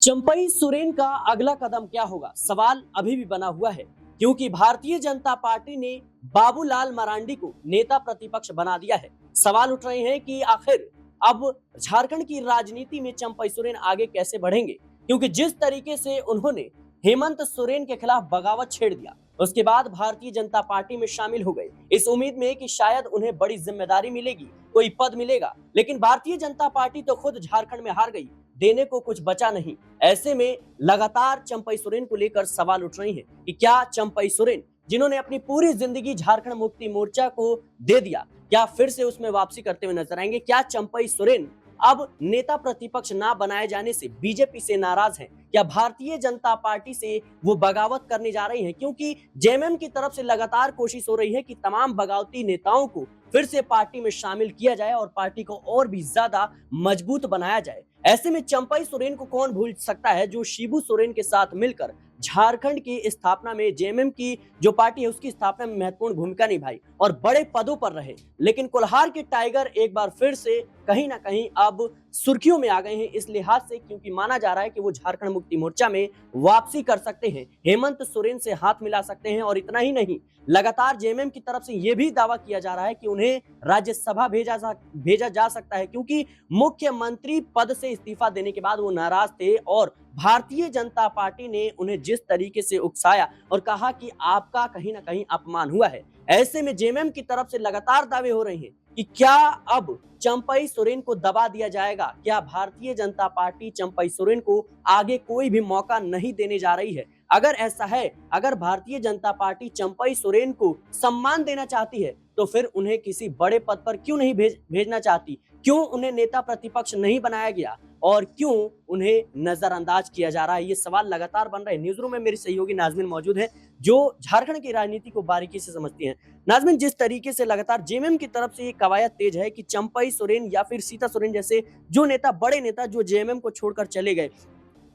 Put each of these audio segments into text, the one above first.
चंपई सोरेन का अगला कदम क्या होगा? सवाल अभी भी बना हुआ है क्योंकि भारतीय जनता पार्टी ने बाबूलाल मरांडी को नेता प्रतिपक्ष बना दिया है। सवाल उठ रहे हैं कि आखिर अब झारखंड की राजनीति में चंपई सोरेन आगे कैसे बढ़ेंगे, क्योंकि जिस तरीके से उन्होंने हेमंत सोरेन के खिलाफ बगावत छेड़ दिया, उसके बाद भारतीय जनता पार्टी में शामिल हो गए इस उम्मीद में कि शायद उन्हें बड़ी जिम्मेदारी मिलेगी, कोई पद मिलेगा। लेकिन भारतीय जनता पार्टी तो खुद झारखंड में हार गई, देने को कुछ बचा नहीं। ऐसे में लगातार चंपई सोरेन को लेकर सवाल उठ रहे हैं कि क्या चंपई सोरेन, जिन्होंने अपनी पूरी जिंदगी झारखंड मुक्ति मोर्चा को दे दिया, क्या फिर से उसमें वापसी करते हुए नजर आएंगे? क्या चंपई सोरेन अब नेता प्रतिपक्ष ना बनाए जाने से बीजेपी से नाराज हैं? क्या भारतीय जनता पार्टी से वो बगावत करने जा रही हैं? क्योंकि जेएमएम की तरफ से लगातार कोशिश हो रही है कि तमाम बगावती नेताओं को फिर से पार्टी में शामिल किया जाए और पार्टी को और भी ज्यादा मजबूत बनाया जाए। ऐसे में चंपई सोरेन को कौन भूल सकता है, जो शिबू सोरेन के साथ मिलकर झारखंड की स्थापना में, जेएमएम की जो पार्टी है उसकी स्थापना में महत्वपूर्ण भूमिका निभाई और बड़े पदों पर रहे। लेकिन कोल्हार के टाइगर एक बार फिर से कहीं ना कहीं अब सुर्खियों में आ गए हैं इस लिहाज से क्योंकि माना जा रहा है कि वो झारखंड मुक्ति मोर्चा में वापसी कर सकते हैं, हेमंत सोरेन से हाथ मिला सकते हैं। और इतना ही नहीं, लगातार जेएमएम की तरफ से यह भी दावा किया जा रहा है कि उन्हें राज्यसभा भेजा जा सकता है, क्योंकि मुख्यमंत्री पद से इस्तीफा देने के बाद वो नाराज थे और भारतीय जनता पार्टी ने उन्हें जिस तरीके से उकसाया और कहा कि आपका कहीं ना कहीं अपमान हुआ है। ऐसे में जेएमएम की तरफ से लगातार दावे हो रहे हैं कि क्या अब चंपई सोरेन को दबा दिया जाएगा? क्या भारतीय जनता पार्टी चंपई सोरेन को आगे कोई भी मौका नहीं देने जा रही है? अगर ऐसा है, अगर भारतीय जनता पार्टी चंपई सोरेन को सम्मान देना चाहती है, तो फिर उन्हें किसी बड़े पद पर क्यों नहीं भेजना चाहती? क्यों उन्हें नेता प्रतिपक्ष नहीं बनाया गया और क्यों उन्हें नजरअंदाज किया जा रहा है? ये सवाल लगातार बन रहे हैं। न्यूज रूम में मेरी सहयोगी नाजमीन मौजूद है, जो झारखंड की राजनीति को बारीकी से समझती हैं। नाजमीन, जिस तरीके से लगातार जेएमएम की तरफ से ये कवायद तेज है कि चंपई सोरेन या फिर सीता सोरेन जैसे जो नेता, बड़े नेता जो जेएमएम को छोड़कर चले गए,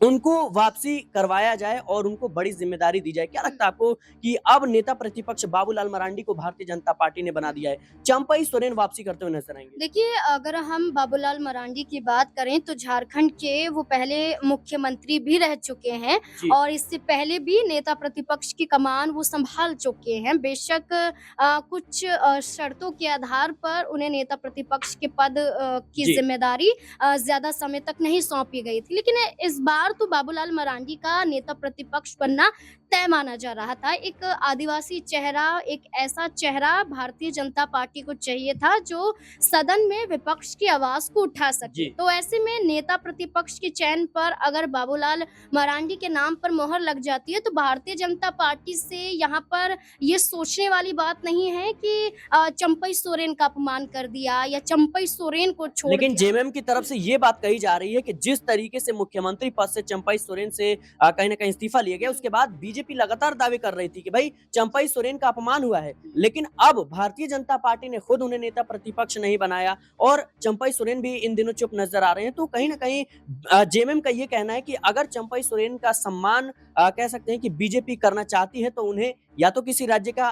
उनको वापसी करवाया जाए और उनको बड़ी जिम्मेदारी दी जाए। क्या लगता है आपको कि अब नेता प्रतिपक्ष बाबूलाल मरांडी को भारतीय जनता पार्टी ने बना दिया है, चंपई सोरेन वापसी करते हुए नजर आएंगे? देखिए, अगर हम बाबूलाल मरांडी की बात करें तो झारखंड के वो पहले मुख्यमंत्री भी रह चुके हैं और इससे पहले भी नेता प्रतिपक्ष की कमान वो संभाल चुके हैं। बेशक कुछ शर्तों के आधार पर उन्हें नेता प्रतिपक्ष के पद की जिम्मेदारी ज्यादा समय तक नहीं सौंपी गई थी, लेकिन इस बार तो बाबूलाल मरांडी का नेता प्रतिपक्ष बनना तय माना जा रहा था। एक आदिवासी चेहरा, एक ऐसा चेहरा भारतीय जनता पार्टी को चाहिए था जो सदन में विपक्ष की आवाज को उठा सके। तो ऐसे में नेता प्रतिपक्ष के चयन पर अगर बाबूलाल मरांडी के नाम पर मोहर लग जाती है तो भारतीय जनता पार्टी से यहाँ पर ये सोचने वाली बात नहीं है कि चंपई सोरेन का अपमान कर दिया या चंपई सोरेन को छोड़ दिया। लेकिन जेएमएम की तरफ से ये बात कही जा रही है कि जिस तरीके से मुख्यमंत्री पद से चंपई सोरेन से कहीं ना कहीं इस्तीफा लिया गया, उसके बाद बीजेपी लगातार दावे कर रही थी कि भाई चंपई सोरेन का अपमान हुआ है। लेकिन अब भारतीय जनता पार्टी ने खुद उन्हें नेता प्रतिपक्ष नहीं बनाया और चंपई सोरेन भी इन दिनों चुप नजर आ रहे हैं। तो कहीं ना कहीं जेएमएम का ये कहना है कि अगर चंपई सोरेन का सम्मान कह सकते हैं कि बीजेपी करना चाहती है तो उन्हें या तो किसी राज्य का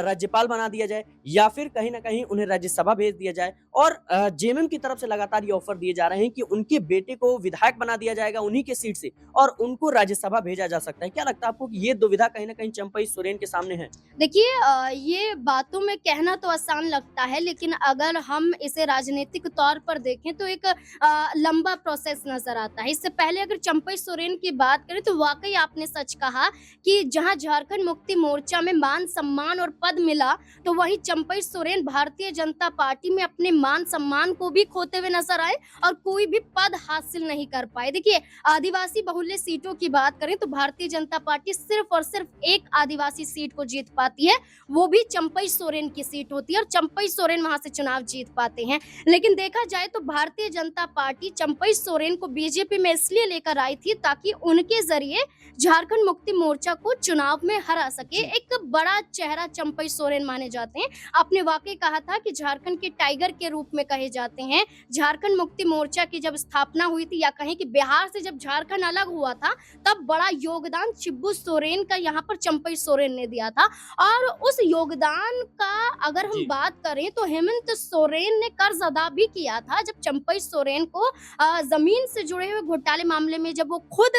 राज्यपाल बना दिया जाए या फिर कहीं ना कहीं उन्हें राज्यसभा भेज दिया जाए। और जेएमएम की तरफ से लगातार ये ऑफर दिए जा रहे हैं कि उनके बेटे को विधायक बना दिया जाएगा उन्हीं के सीट से और उनको राज्यसभा भेजा जा सकता है। क्या लगता है आपको कि ये दुविधा कहीं ना कहीं चंपई सोरेन के सामने है? देखिए, ये बातों में कहना तो आसान लगता है, लेकिन अगर हम इसे राजनीतिक तौर पर देखें तो एक लंबा प्रोसेस नजर आता है। इससे पहले अगर चंपई सोरेन की बात करें तो वाकई आपने सच कहा कि जहां झारखंड मुक्ति मोर्चा में मान सम्मान और पद मिला, तो वहीं चंपई सोरेन भारतीय जनता पार्टी में अपने मान सम्मान को भी खोते हुए नजर आए और कोई भी पद हासिल नहीं कर पाए। देखिए, आदिवासी बहुल्य सीटों की बात करें तो भारतीय जनता पार्टी सिर्फ और सिर्फ एक आदिवासी सीट को जीत पाती है, वो भी चंपई सोरेन की सीट होती है और चंपई सोरेन वहां से चुनाव जीत पाते हैं। लेकिन देखा जाए तो भारतीय जनता पार्टी चंपई सोरेन को बीजेपी में इसलिए लेकर आई थी ताकि उनके जरिए झारखंड मुक्ति मोर्चा को चुनाव में हरा सके एक बड़ा चेहरा चंपई सोरेन माने जाते हैं। आपने वाकई कहा था कि झारखंड के टाइगर के रूप में कहे जाते हैं। झारखंड मुक्ति मोर्चा की जब स्थापना हुई थी, या कहें कि बिहार से जब झारखंड अलग हुआ था, तब बड़ा योगदान शिबू सोरेन का यहाँ पर चंपई सोरेन ने दिया था। और उस योगदान का अगर हम बात करें तो हेमंत सोरेन ने कर्ज अदा भी किया था, जब चंपई सोरेन को जमीन से जुड़े हुए घोटाले मामले में जब वो खुद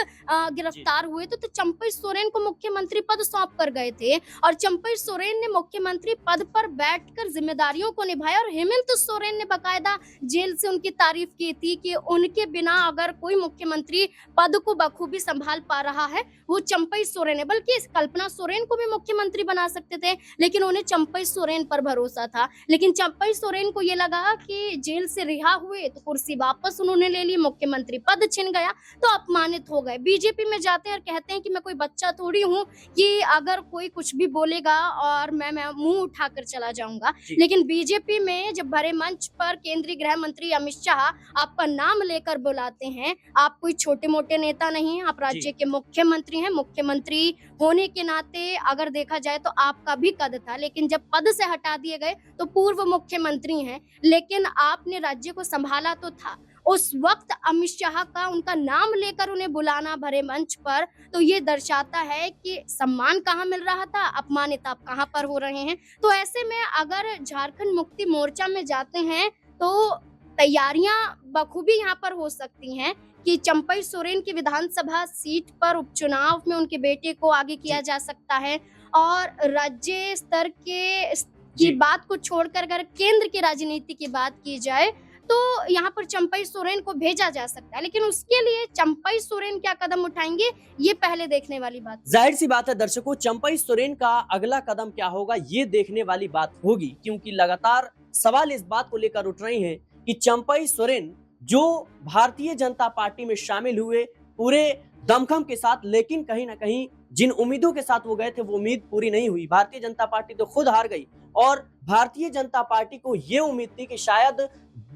गिरफ्तार हुए तो चंपई सोरेन को मुख्यमंत्री पद सौंप कर गए थे। और चंपई सोरेन ने मुख्यमंत्री पद पर बैठकर जिम्मेदारियों को निभाया। और हेमंत सोरेन ने बकायदा जेल से उनकी तारीफ की थी कि उनके बिना अगर कोई मुख्यमंत्री पद को बखूबी संभाल पा रहा है वो चंपई सोरेन है। बल्कि कल्पना सोरेन को भी मुख्यमंत्री बना सकते थे, लेकिन उन्हें चंपई सोरेन पर भरोसा था। लेकिन चंपई सोरेन को ये लगा कि जेल से रिहा हुए तो कुर्सी वापस उन्होंने ले ली, मुख्यमंत्री पद छिन गया तो अपमानित हो गए। बीजेपी में जाते हैं और कहते हैं कि मैं कोई बच्चा थोड़ी हूँ कि अगर कोई कुछ भी बोलेगा और मैं मुंह उठाकर चला जाऊंगा। लेकिन बीजेपी में जब भरे मंच पर केंद्रीय गृह मंत्री अमित शाह आपका नाम लेकर बुलाते हैं, आप कोई छोटे मोटे नेता नहीं हैं, आप राज्य के मुख्यमंत्री हैं। मुख्यमंत्री होने के नाते अगर देखा जाए तो आपका भी कद था, लेकिन जब पद से हटा दिए गए तो पूर्व मुख्यमंत्री हैं, लेकिन आपने राज्य को संभाला तो था। उस वक्त अमित शाह का उनका नाम लेकर उन्हें बुलाना भरे मंच पर, तो ये दर्शाता है कि सम्मान कहाँ मिल रहा था, अपमानित आप कहाँ पर हो रहे हैं। तो ऐसे में अगर झारखंड मुक्ति मोर्चा में जाते हैं तो तैयारियां बखूबी यहाँ पर हो सकती हैं कि चंपई सोरेन की विधानसभा सीट पर उपचुनाव में उनके बेटे को आगे किया जा सकता है। और राज्य स्तर की बात को छोड़कर अगर केंद्र की राजनीति की बात की जाए तो यहाँ पर चंपई सोरेन को भेजा जा सकता है। लेकिन उसके लिए चंपई सोरेन क्या कदम उठाएंगे, ये पहले देखने वाली बात। जाहिर सी बात है दर्शकों, चंपई सोरेन का अगला कदम क्या होगा ये देखने वाली बात होगी, क्योंकि लगातार सवाल इस बात को लेकर उठ रहे हैं कि चंपई सोरेन जो भारतीय जनता पार्टी में शामिल हुए पूरे दमखम के साथ, लेकिन कहीं ना कहीं जिन उम्मीदों के साथ वो गए थे वो उम्मीद पूरी नहीं हुई। भारतीय जनता पार्टी तो खुद हार गई और भारतीय जनता पार्टी को ये उम्मीद थी कि शायद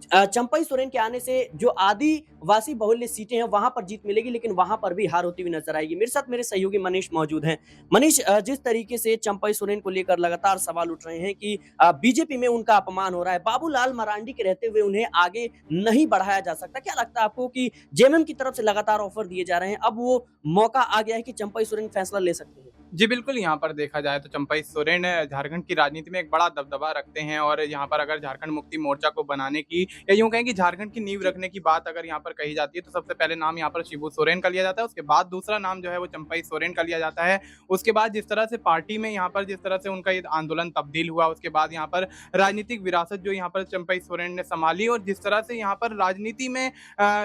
चंपई सोरेन के आने से जो आदिवासी बहुल्य सीटें हैं वहां पर जीत मिलेगी, लेकिन वहां पर भी हार होती हुई नजर आएगी। मेरे साथ मेरे सहयोगी मनीष मौजूद हैं। मनीष, जिस तरीके से चंपई सोरेन को लेकर लगातार सवाल उठ रहे हैं कि बीजेपी में उनका अपमान हो रहा है, बाबूलाल मरांडी के रहते हुए उन्हें आगे नहीं बढ़ाया जा सकता, क्या लगता है आपको कि जेएमएम की तरफ से लगातार ऑफर दिए जा रहे हैं, अब वो मौका आ गया है कि चंपई सोरेन फैसला ले सकते हैं? जी बिल्कुल, यहाँ पर देखा जाए तो चंपई सोरेन झारखंड की राजनीति में एक बड़ा दबदबा रखते हैं। और यहाँ पर अगर झारखंड मुक्ति मोर्चा को बनाने की या यूं कहें कि झारखंड की नींव रखने की बात अगर यहाँ पर कही जाती है तो सबसे पहले नाम यहाँ पर शिबू सोरेन का लिया जाता है, उसके बाद दूसरा नाम जो है वो चंपई सोरेन का लिया जाता है। उसके बाद जिस तरह से पार्टी में यहाँ पर जिस तरह से उनका ये आंदोलन तब्दील हुआ, उसके बाद यहाँ पर राजनीतिक विरासत जो यहाँ पर चंपई सोरेन ने संभाली और जिस तरह से यहाँ पर राजनीति में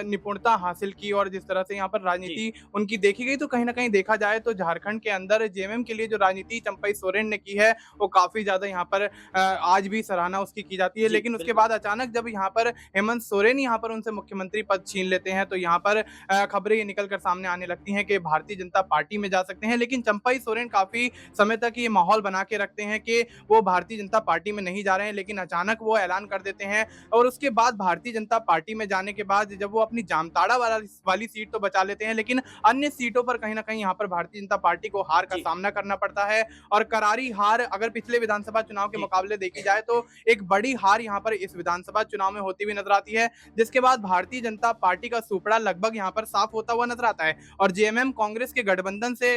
निपुणता हासिल की और जिस तरह से यहाँ पर राजनीति उनकी देखी गई, तो कहीं ना कहीं देखा जाए तो झारखंड के अंदर जेएमएम के लिए जो राजनीति चंपई सोरेन ने की है वो काफी ज्यादा यहाँ पर आज भी सराहना उसकी की जाती है। लेकिन उसके बाद अचानक जब यहाँ पर हेमंत सोरेन यहाँ पर उनसे मुख्यमंत्री पद छीन लेते हैं तो यहाँ पर खबरें ये निकल कर सामने आने लगती हैं कि भारतीय जनता पार्टी में जा सकते हैं। लेकिन चंपई सोरेन काफी समय तक ये माहौल बना के रखते हैं कि वो भारतीय जनता पार्टी में नहीं जा रहे हैं, लेकिन अचानक वो ऐलान कर देते हैं। और उसके बाद भारतीय जनता पार्टी में जाने के बाद जब वो अपनी जामताड़ा वाली सीट तो बचा लेते हैं, लेकिन अन्य सीटों पर कहीं ना कहीं यहाँ पर भारतीय जनता पार्टी को हार का सामना करना पड़ता है। और करारी हार अगर पिछले विधानसभा चुनाव के मुकाबले देखी जाए तो एक बड़ी हार यहाँ पर इस विधानसभा चुनाव में होती हुई नजर आती है, जिसके बाद भारतीय जनता पार्टी का सुपड़ा लगभग यहाँ पर साफ होता हुआ नजर आता है और जेएमएम कांग्रेस के गठबंधन से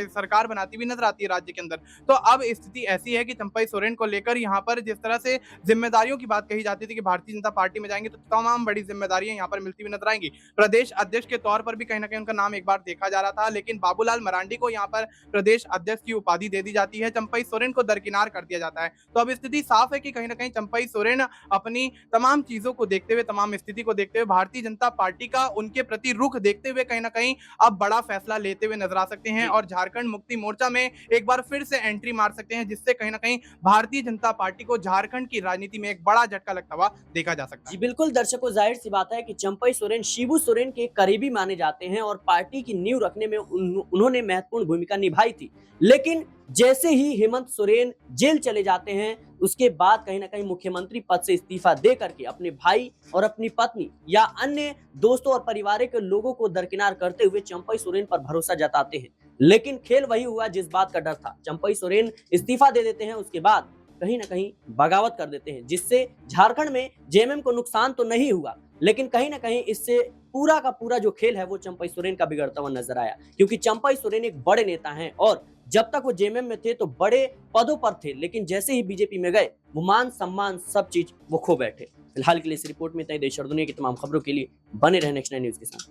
सरकार बनाती हुई नजर आती है राज्य के अंदर। तो अब स्थिति ऐसी है कि चंपई सोरेन को लेकर यहाँ पर जिस तरह से जिम्मेदारियों की बात कही जाती थी कि भारतीय जनता पार्टी में जाएंगे तो तमाम बड़ी जिम्मेदारियां यहाँ पर मिलती हुई नजर आएंगी। प्रदेश अध्यक्ष के तौर पर भी कहीं ना कहीं उनका नाम एक बार देखा जा रहा था, लेकिन बाबूलाल मरांडी को यहाँ पर प्रदेश अध्यक्ष की उपाधि दे दी जाती है, चंपई सोरेन को दरकिनार कर दिया जाता है। तो अब स्थिति साफ है कि कहीं ना कहीं चंपई सोरेन अपनी तमाम चीजों को देखते हुए, तमाम स्थिति को देखते हुए, भारतीय जनता पार्टी का उनके प्रति रुख देखते हुए कहीं ना कहीं अब बड़ा फैसला लेते हुए नजर आ सकते हैं और झारखंड मुक्ति मोर्चा में एक बार फिर से एंट्री मार सकते हैं, जिससे कहीं ना कहीं भारतीय जनता पार्टी को झारखंड की राजनीति में एक बड़ा झटका लगता हुआ देखा जा सकता है। जी बिल्कुल दर्शकों, जाहिर सी बात है कि चंपई सोरेन शिबू सोरेन के करीबी माने जाते हैं और पार्टी की नींव रखने में उन्होंने महत्वपूर्ण भूमिका निभाई थी। लेकिन जैसे ही हेमंत सोरेन जेल चले जाते हैं उसके बाद कहीं ना कहीं मुख्यमंत्री पद से इस्तीफा दे करके अपने भाई और अपनी पत्नी या अन्य दोस्तों और परिवार के लोगों को दरकिनार करते हुए चंपई सोरेन पर भरोसा जताते हैं। लेकिन खेल वही हुआ जिस बात का डर था। चंपई सोरेन इस्तीफा दे देते हैं, उसके बाद कहीं ना कहीं बगावत कर देते हैं, जिससे झारखंड में जेएमएम को नुकसान तो नहीं हुआ, लेकिन कहीं ना कहीं इससे पूरा का पूरा जो खेल है वो चंपई सोरेन का बिगड़ता हुआ नजर आया। क्योंकि चंपई सोरेन एक बड़े नेता हैं और जब तक वो जेएमएम में थे तो बड़े पदों पर थे, लेकिन जैसे ही बीजेपी में गए वो मान सम्मान सब चीज वो खो बैठे। फिलहाल के लिए इस रिपोर्ट में इतना ही। देश और दुनिया की तमाम खबरों के लिए बने रहे नेक्स्ट 9 न्यूज के साथ।